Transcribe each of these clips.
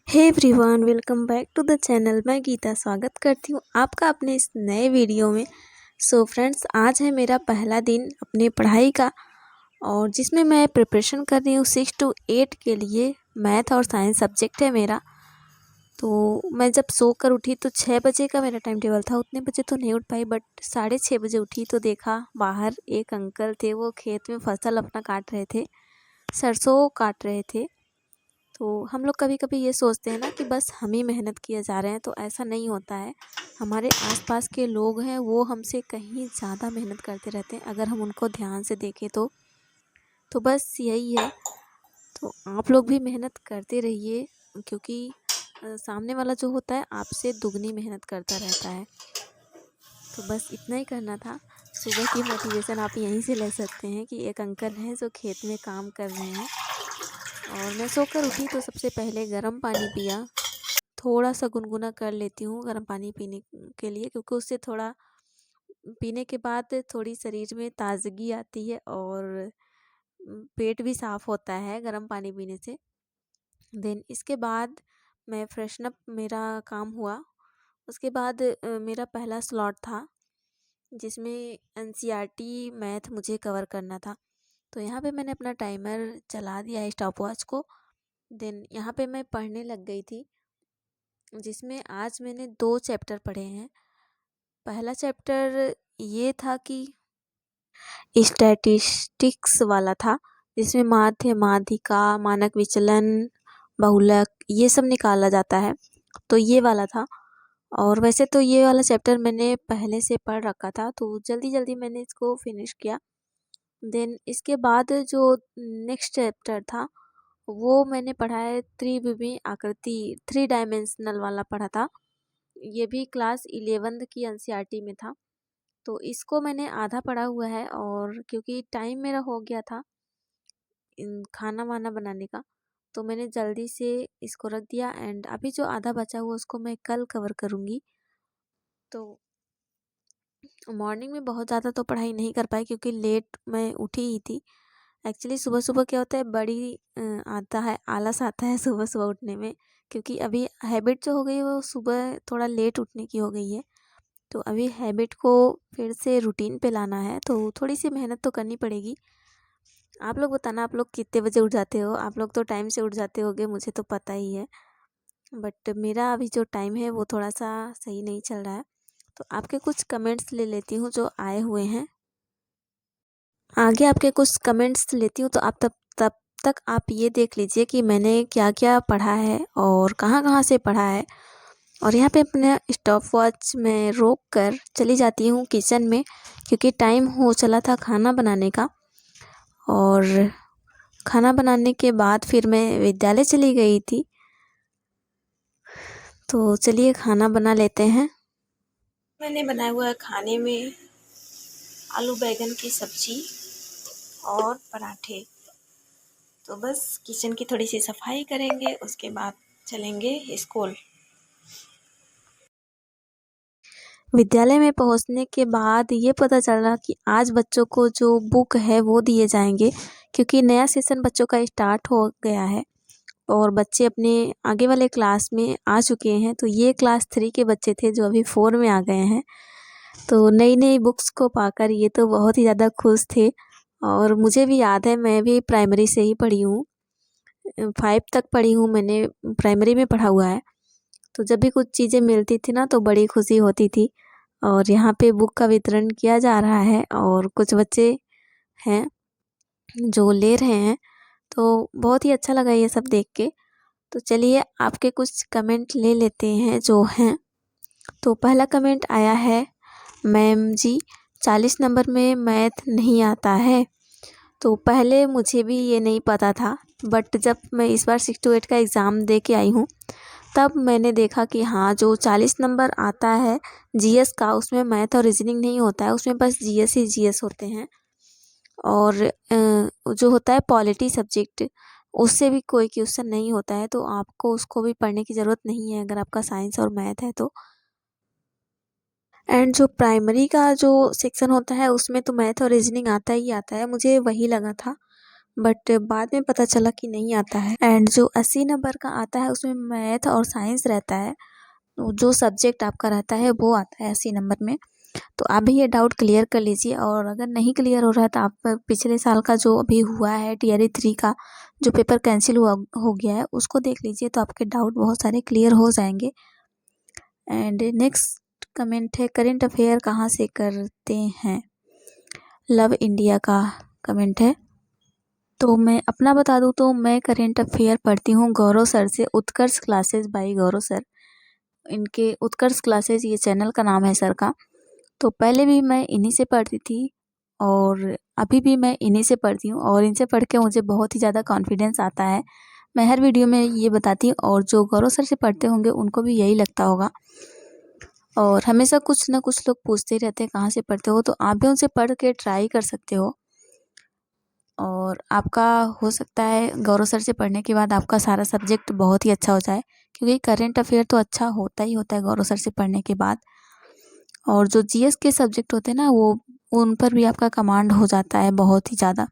Hey everyone, welcome back to the channel. मैं गीता स्वागत करती हूँ आपका अपने इस नए वीडियो में। सो फ्रेंड्स, आज है मेरा पहला दिन अपने पढ़ाई का और जिसमें मैं प्रिपरेशन कर रही हूँ 6 to 8 के लिए। मैथ और साइंस सब्जेक्ट है मेरा। तो मैं जब सो कर उठी तो 6 बजे का मेरा टाइम टेबल था। उतने बजे तो नहीं उठ पाई, बट 6:30 बजे उठी तो देखा बाहर एक अंकल थे, वो खेत में फसल अपना काट रहे थे, सरसों काट रहे थे। तो हम लोग कभी कभी ये सोचते हैं ना कि बस हम ही मेहनत किए जा रहे हैं, तो ऐसा नहीं होता है। हमारे आसपास के लोग हैं, वो हमसे कहीं ज़्यादा मेहनत करते रहते हैं अगर हम उनको ध्यान से देखें तो बस यही है। तो आप लोग भी मेहनत करते रहिए, क्योंकि सामने वाला जो होता है आपसे दुगनी मेहनत करता रहता है। तो बस इतना ही करना था। सुबह की मोटिवेशन आप यहीं से ले सकते हैं कि एक अंकल हैं जो खेत में काम कर रहे हैं। और मैं सोकर उठी तो सबसे पहले गर्म पानी पिया। थोड़ा सा गुनगुना कर लेती हूँ गर्म पानी पीने के लिए, क्योंकि उससे थोड़ा पीने के बाद थोड़ी शरीर में ताज़गी आती है और पेट भी साफ़ होता है गर्म पानी पीने से। देन इसके बाद मैं फ्रेशन अप मेरा काम हुआ। उसके बाद मेरा पहला स्लॉट था जिसमें एनसीईआरटी मैथ मुझे कवर करना था। तो यहाँ पे मैंने अपना टाइमर चला दिया है, स्टॉप वॉच को। देन यहाँ पे मैं पढ़ने लग गई थी, जिसमें आज मैंने 2 चैप्टर पढ़े हैं। पहला चैप्टर ये था कि स्टैटिस्टिक्स वाला था, जिसमें माध्य, माध्यिका, मानक विचलन, बहुलक ये सब निकाला जाता है, तो ये वाला था। और वैसे तो ये वाला चैप्टर मैंने पहले से पढ़ रखा था, तो जल्दी जल्दी मैंने इसको फिनिश किया। देन इसके बाद जो नेक्स्ट चैप्टर था वो मैंने पढ़ा है त्रिविमीय आकृति, 3 डायमेंशनल वाला पढ़ा था। ये भी क्लास 11th की एनसीईआरटी में था। तो इसको मैंने आधा पढ़ा हुआ है, और क्योंकि टाइम मेरा हो गया था खाना वाना बनाने का, तो मैंने जल्दी से इसको रख दिया। एंड अभी जो आधा बचा हुआ उसको मैं कल कवर करूँगी। तो मॉर्निंग में बहुत ज़्यादा तो पढ़ाई नहीं कर पाई, क्योंकि लेट मैं उठी ही थी। एक्चुअली सुबह सुबह क्या होता है, बड़ी आता है, आलस आता है सुबह सुबह उठने में, क्योंकि अभी हैबिट जो हो गई है वो सुबह थोड़ा लेट उठने की हो गई है। तो अभी हैबिट को फिर से रूटीन पे लाना है, तो थोड़ी सी मेहनत तो करनी पड़ेगी। आप लोग बताना, आप लोग कितने बजे उठ जाते हो? आप लोग तो टाइम से उठ जाते होगे, मुझे तो पता ही है, बट मेरा अभी जो टाइम है वो थोड़ा सा सही नहीं चल रहा है। तो आपके कुछ कमेंट्स ले लेती हूँ जो आए हुए हैं। आगे आपके कुछ कमेंट्स लेती हूँ, तो आप तब तक आप ये देख लीजिए कि मैंने क्या क्या पढ़ा है और कहाँ कहाँ से पढ़ा है। और यहाँ पे अपने स्टॉप वॉच में रोक कर चली जाती हूँ किचन में, क्योंकि टाइम हो चला था खाना बनाने का। और खाना बनाने के बाद फिर मैं विद्यालय चली गई थी। तो चलिए खाना बना लेते हैं। मैंने बनाया हुआ है खाने में आलू बैगन की सब्जी और पराठे। तो बस किचन की थोड़ी सी सफाई करेंगे, उसके बाद चलेंगे स्कूल। विद्यालय में पहुंचने के बाद ये पता चला कि आज बच्चों को जो बुक है वो दिए जाएंगे, क्योंकि नया सेशन बच्चों का स्टार्ट हो गया है और बच्चे अपने आगे वाले क्लास में आ चुके हैं। तो ये क्लास 3 के बच्चे थे जो अभी 4 में आ गए हैं। तो नई नई बुक्स को पाकर ये तो बहुत ही ज़्यादा खुश थे। और मुझे भी याद है, मैं भी प्राइमरी से ही पढ़ी हूँ, 5 तक पढ़ी हूँ मैंने, प्राइमरी में पढ़ा हुआ है। तो जब भी कुछ चीज़ें मिलती थी ना तो बड़ी खुशी होती थी। और यहाँ पे बुक का वितरण किया जा रहा है और कुछ बच्चे हैं जो ले रहे हैं, तो बहुत ही अच्छा लगा ये सब देख के। तो चलिए आपके कुछ कमेंट ले लेते हैं जो हैं। तो पहला कमेंट आया है, मैम जी 40 नंबर में मैथ नहीं आता है। तो पहले मुझे भी ये नहीं पता था, बट जब मैं इस बार 6 to 8 का एग्ज़ाम दे के आई हूँ तब मैंने देखा कि हाँ, जो 40 नंबर आता है जीएस का, उसमें मैथ और रीजनिंग नहीं होता है, उसमें बस जीएस ही जीएस होते हैं। और जो होता है पॉलिटी सब्जेक्ट, उससे भी कोई क्वेश्चन नहीं होता है, तो आपको उसको भी पढ़ने की ज़रूरत नहीं है अगर आपका साइंस और मैथ है तो। एंड जो प्राइमरी का जो सेक्शन होता है उसमें तो मैथ और रीजनिंग आता ही आता है, मुझे वही लगा था। बट बाद में पता चला कि नहीं आता है। एंड जो 80 नंबर का आता है उसमें मैथ और साइंस रहता है, तो जो सब्जेक्ट आपका रहता है वो आता है 80 नंबर में। तो आप भी ये डाउट क्लियर कर लीजिए, और अगर नहीं क्लियर हो रहा है तो आप पिछले साल का जो अभी हुआ है टीआरई 3 का जो पेपर कैंसिल हुआ हो गया है उसको देख लीजिए, तो आपके डाउट बहुत सारे क्लियर हो जाएंगे। एंड नेक्स्ट कमेंट है, करेंट अफेयर कहाँ से करते हैं? लव इंडिया का कमेंट है। तो मैं अपना बता दूं तो मैं करेंट अफेयर पढ़ती हूँ गौरव सर से, उत्कर्ष क्लासेस बाय गौरव सर। इनके उत्कर्ष क्लासेस ये चैनल का नाम है सर का। तो पहले भी मैं इन्हीं से पढ़ती थी और अभी भी मैं इन्हीं से पढ़ती हूँ, और इनसे पढ़ के मुझे बहुत ही ज़्यादा कॉन्फिडेंस आता है। मैं हर वीडियो में ये बताती हूँ, और जो गौरव सर से पढ़ते होंगे उनको भी यही लगता होगा। और हमेशा कुछ ना कुछ लोग पूछते ही रहते हैं कहाँ से पढ़ते हो, तो आप भी उनसे पढ़ के ट्राई कर सकते हो। और आपका हो सकता है गौरव सर से पढ़ने के बाद आपका सारा सब्जेक्ट बहुत ही अच्छा हो जाए, क्योंकि करेंट अफेयर तो अच्छा होता ही होता है गौरव सर से पढ़ने के बाद। और जो जीएस के सब्जेक्ट होते हैं ना, वो उन पर भी आपका कमांड हो जाता है बहुत ही ज़्यादा।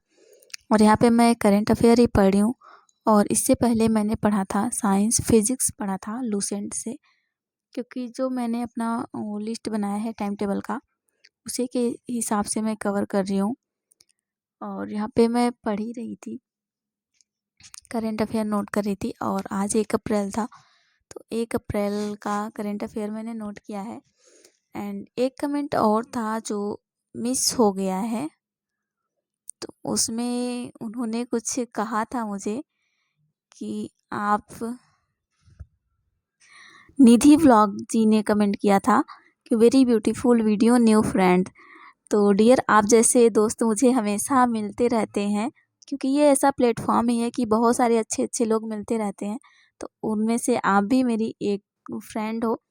और यहाँ पे मैं करेंट अफेयर ही पढ़ रही हूँ, और इससे पहले मैंने पढ़ा था साइंस फिजिक्स पढ़ा था लूसेंट से, क्योंकि जो मैंने अपना लिस्ट बनाया है टाइम टेबल का उसी के हिसाब से मैं कवर कर रही हूँ। और यहाँ पे मैं पढ़ ही रही थी, करेंट अफेयर नोट कर रही थी, और आज 1 अप्रैल था, तो 1 अप्रैल का करेंट अफेयर मैंने नोट किया है। एंड एक कमेंट और था जो मिस हो गया है, तो उसमें उन्होंने कुछ कहा था मुझे कि आप, निधि व्लॉग जी ने कमेंट किया था कि very beautiful video new friend. तो डियर, आप जैसे दोस्त मुझे हमेशा मिलते रहते हैं, क्योंकि ये ऐसा प्लेटफॉर्म ही है कि बहुत सारे अच्छे अच्छे लोग मिलते रहते हैं, तो उनमें से आप भी मेरी एक फ्रेंड हो।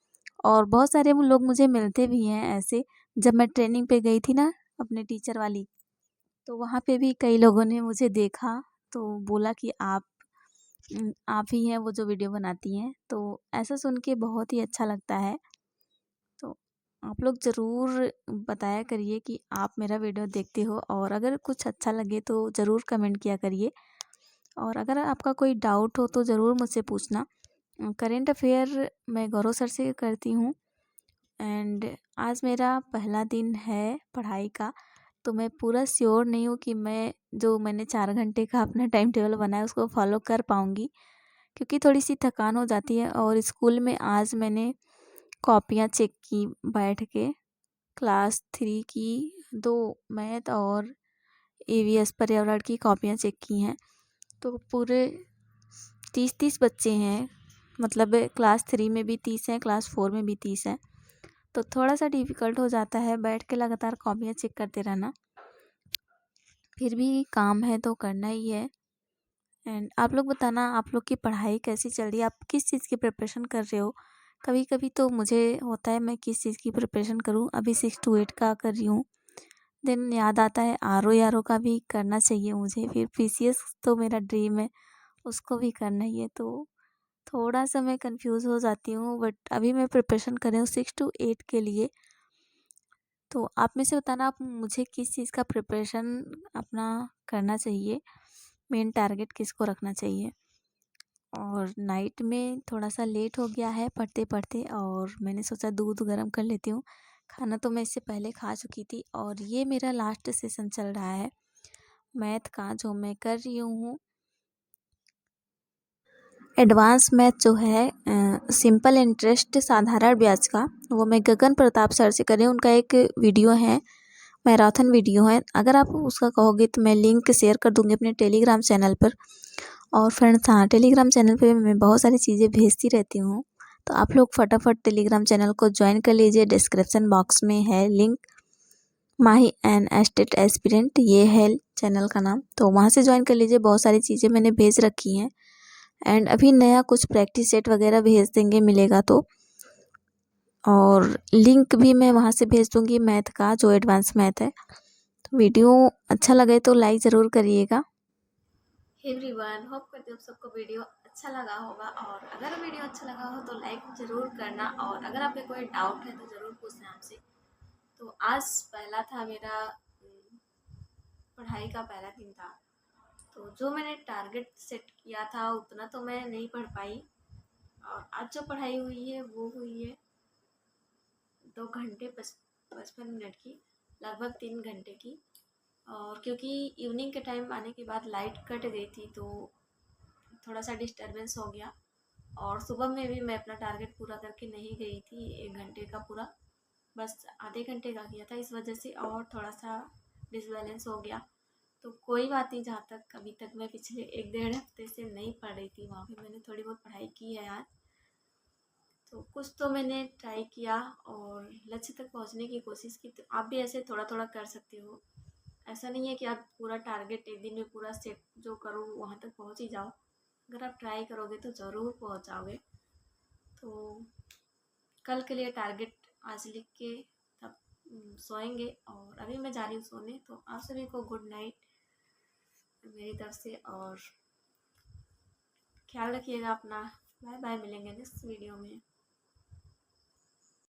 और बहुत सारे वो लोग मुझे मिलते भी हैं ऐसे। जब मैं ट्रेनिंग पे गई थी ना अपने टीचर वाली, तो वहाँ पे भी कई लोगों ने मुझे देखा, तो बोला कि आप ही हैं वो जो वीडियो बनाती हैं। तो ऐसा सुन के बहुत ही अच्छा लगता है। तो आप लोग ज़रूर बताया करिए कि आप मेरा वीडियो देखते हो, और अगर कुछ अच्छा लगे तो ज़रूर कमेंट किया करिए। और अगर आपका कोई डाउट हो तो ज़रूर मुझसे पूछना। करेंट अफेयर मैं गौरव सर से करती हूँ। एंड आज मेरा पहला दिन है पढ़ाई का, तो मैं पूरा श्योर नहीं हूँ कि मैंने 4 घंटे का अपना टाइम टेबल बनाया उसको फॉलो कर पाऊँगी, क्योंकि थोड़ी सी थकान हो जाती है। और स्कूल में आज मैंने कॉपियाँ चेक की बैठ के, क्लास 3 की 2 मैथ और ईवीएस पर्यावरण की कॉपियाँ चेक की हैं। तो पूरे 30 बच्चे हैं, मतलब क्लास 3 में भी 30 हैं, क्लास 4 में भी 30 हैं। तो थोड़ा सा डिफ़िकल्ट हो जाता है बैठ के लगातार कॉपियाँ चेक करते रहना, फिर भी काम है तो करना ही है। एंड आप लोग बताना, आप लोग की पढ़ाई कैसी चल रही है? आप किस चीज़ की प्रिपरेशन कर रहे हो? कभी कभी तो मुझे होता है मैं किस चीज़ की प्रिपरेशन करूं। अभी 6 to 8 का कर रही हूँ, देन याद आता है आर ओ का भी करना चाहिए मुझे, फिर पीसीएस तो मेरा ड्रीम है, उसको भी करना ही है। तो थोड़ा सा मैं कंफ्यूज हो जाती हूँ, बट अभी मैं प्रिपरेशन कर रही हूँ 6 to 8 के लिए। तो आप में से बताना, आप मुझे किस चीज़ का प्रिपरेशन अपना करना चाहिए, मेन टारगेट किसको रखना चाहिए। और नाइट में थोड़ा सा लेट हो गया है पढ़ते पढ़ते, और मैंने सोचा दूध गर्म कर लेती हूँ। खाना तो मैं इससे पहले खा चुकी थी, और ये मेरा लास्ट सेशन चल रहा है मैथ का जो मैं कर रही हूँ। एडवांस मैथ जो है सिंपल इंटरेस्ट साधारण ब्याज का, वो मैं गगन प्रताप सर से कर रही हूँ। उनका एक वीडियो है, मैराथन वीडियो है, अगर आप उसका कहोगे तो मैं लिंक शेयर कर दूँगी अपने टेलीग्राम चैनल पर। और फ्रेंड्स, हाँ, टेलीग्राम चैनल पे मैं बहुत सारी चीज़ें भेजती रहती हूँ, तो आप लोग फटाफट टेलीग्राम चैनल को ज्वाइन कर लीजिए। डिस्क्रिप्शन बॉक्स में है लिंक, माही एन एस्टेट एस्पिरेंट, ये है चैनल का नाम, तो वहाँ से ज्वाइन कर लीजिए। बहुत सारी चीज़ें मैंने भेज रखी हैं, एंड अभी नया कुछ प्रैक्टिस सेट वगैरह भेज देंगे मिलेगा तो। और लिंक भी मैं वहाँ से भेज दूँगी मैथ का, जो एडवांस मैथ है। तो वीडियो अच्छा लगे तो लाइक ज़रूर करिएगा। एवरीवन, होप करती हूँ सबको वीडियो अच्छा लगा होगा, और अगर वीडियो अच्छा लगा हो तो लाइक ज़रूर करना, और अगर आपके कोई डाउट है तो ज़रूर पूछना हमसे। तो आज पहला था मेरा पढ़ाई का पहला दिन था, तो जो मैंने टारगेट सेट किया था उतना तो मैं नहीं पढ़ पाई, और आज जो पढ़ाई हुई है वो हुई है 2 घंटे 55 मिनट की, लगभग 3 घंटे की। और क्योंकि इवनिंग के टाइम आने के बाद लाइट कट गई थी तो थोड़ा सा डिस्टरबेंस हो गया, और सुबह में भी मैं अपना टारगेट पूरा करके नहीं गई थी 1 घंटे का पूरा, बस आधे घंटे का किया था, इस वजह से और थोड़ा सा डिसबैलेंस हो गया। तो कोई बात नहीं, जहाँ तक अभी तक मैं पिछले 1 डेढ़ हफ्ते से नहीं पढ़ रही थी वहाँ पे मैंने थोड़ी बहुत पढ़ाई की है आज। तो कुछ तो मैंने ट्राई किया और लक्ष्य तक पहुँचने की कोशिश की। तो आप भी ऐसे थोड़ा थोड़ा कर सकते हो, ऐसा नहीं है कि आप पूरा टारगेट 1 दिन में पूरा सेट जो करो वहाँ तक पहुँच ही जाओ। अगर आप ट्राई करोगे तो ज़रूर पहुँच जाओगे। तो कल के लिए टारगेट आज लिख के तब सोएंगे, और अभी मैं जा रही हूँ सोने। तो आप सभी को गुड नाइट मेरी तरफ से, और ख्याल रखिएगा अपना। बाय बाय, मिलेंगे नेक्स्ट वीडियो में।